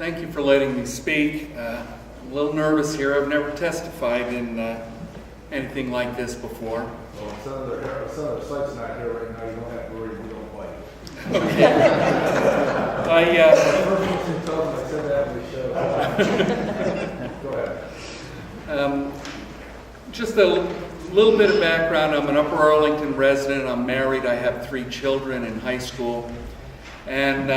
Thank you for letting me speak. I'm a little nervous here. I've never testified in anything like this before. Well, Senator Sykes not here right now. You don't have to worry. We don't fight. Okay. I said that in the show. Go ahead. Just a little bit of background. I'm an Upper Arlington resident. I'm married. I have 3 children in high school. And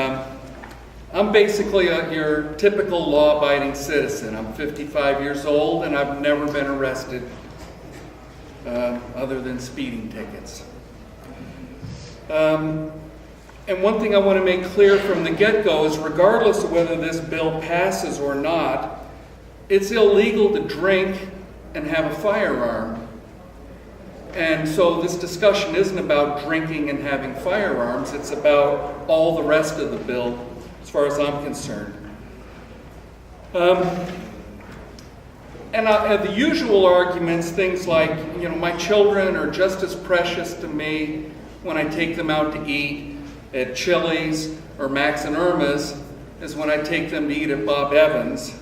I'm basically your typical law-abiding citizen. I'm 55 years old and I've never been arrested other than speeding tickets. And one thing I want to make clear from the get-go is regardless of whether this bill passes or not, it's illegal to drink and have a firearm. And so this discussion isn't about drinking and having firearms, it's about all the rest of the bill, as far as I'm concerned. And the usual arguments, things like, my children are just as precious to me when I take them out to eat at Chili's or Max and Irma's as when I take them to eat at Bob Evans.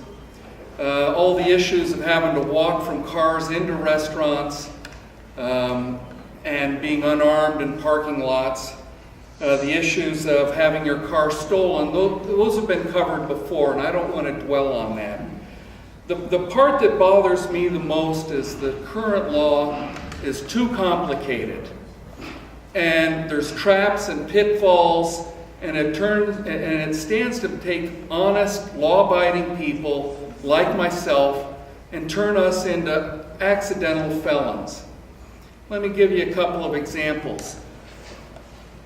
All the issues of having to walk from cars into restaurants and being unarmed in parking lots. The issues of having your car stolen, those have been covered before, and I don't want to dwell on that. The part that bothers me the most is the current law is too complicated. And there's traps and pitfalls, and it stands to take honest, law-abiding people like myself and turn us into accidental felons. Let me give you a couple of examples.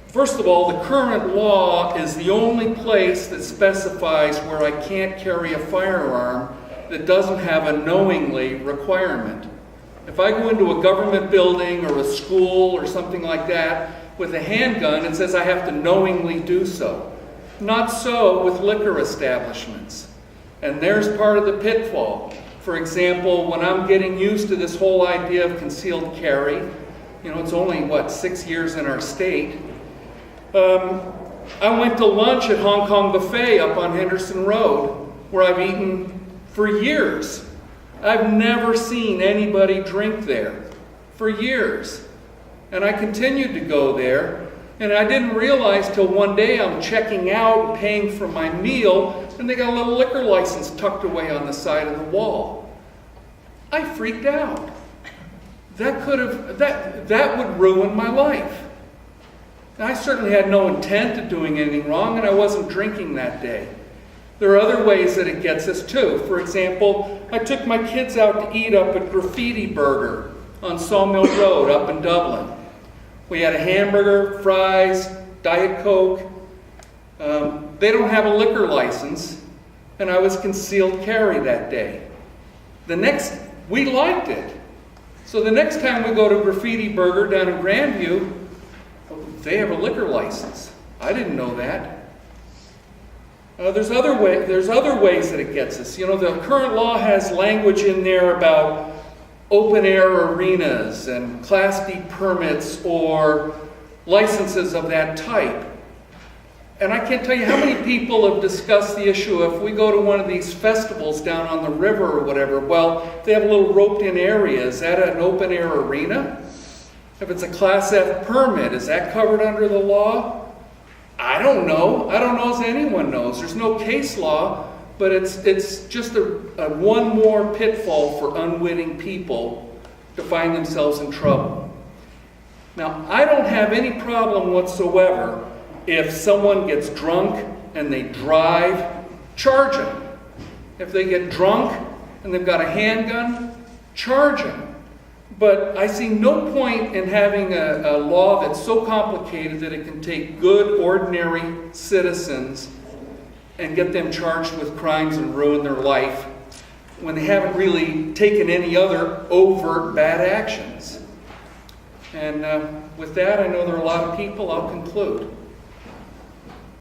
First of all, the current law is the only place that specifies where I can't carry a firearm that doesn't have a knowingly requirement. If I go into a government building or a school or something like that with a handgun, it says I have to knowingly do so. Not so with liquor establishments. And there's part of the pitfall. For example, when I'm getting used to this whole idea of concealed carry, it's only, 6 years in our state. I went to lunch at Hong Kong Buffet up on Henderson Road, where I've eaten for years. I've never seen anybody drink there for years. And I continued to go there, and I didn't realize till one day I'm checking out and paying for my meal, and they got a little liquor license tucked away on the side of the wall. I freaked out. That would ruin my life. And I certainly had no intent of doing anything wrong, and I wasn't drinking that day. There are other ways that it gets us too. For example, I took my kids out to eat up at Graffiti Burger on Sawmill Road up in Dublin. We had a hamburger, fries, Diet Coke. They don't have a liquor license, and I was concealed carry that day. We liked it. So the next time we go to Graffiti Burger down in Grandview, they have a liquor license. I didn't know that. There's other ways that it gets us. The current law has language in there about open-air arenas and Class D permits or licenses of that type. And I can't tell you how many people have discussed the issue if we go to one of these festivals down on the river or whatever, well, they have a little roped-in area. Is that an open-air arena? If it's a Class F permit, is that covered under the law? I don't know. I don't know as anyone knows. There's no case law, but it's just a one more pitfall for unwitting people to find themselves in trouble. Now, I don't have any problem whatsoever if someone gets drunk and they drive, charge them. If they get drunk and they've got a handgun, charge them. But I see no point in having a law that's so complicated that it can take good, ordinary citizens and get them charged with crimes and ruin their life when they haven't really taken any other overt bad actions. And with that, I know there are a lot of people. I'll conclude.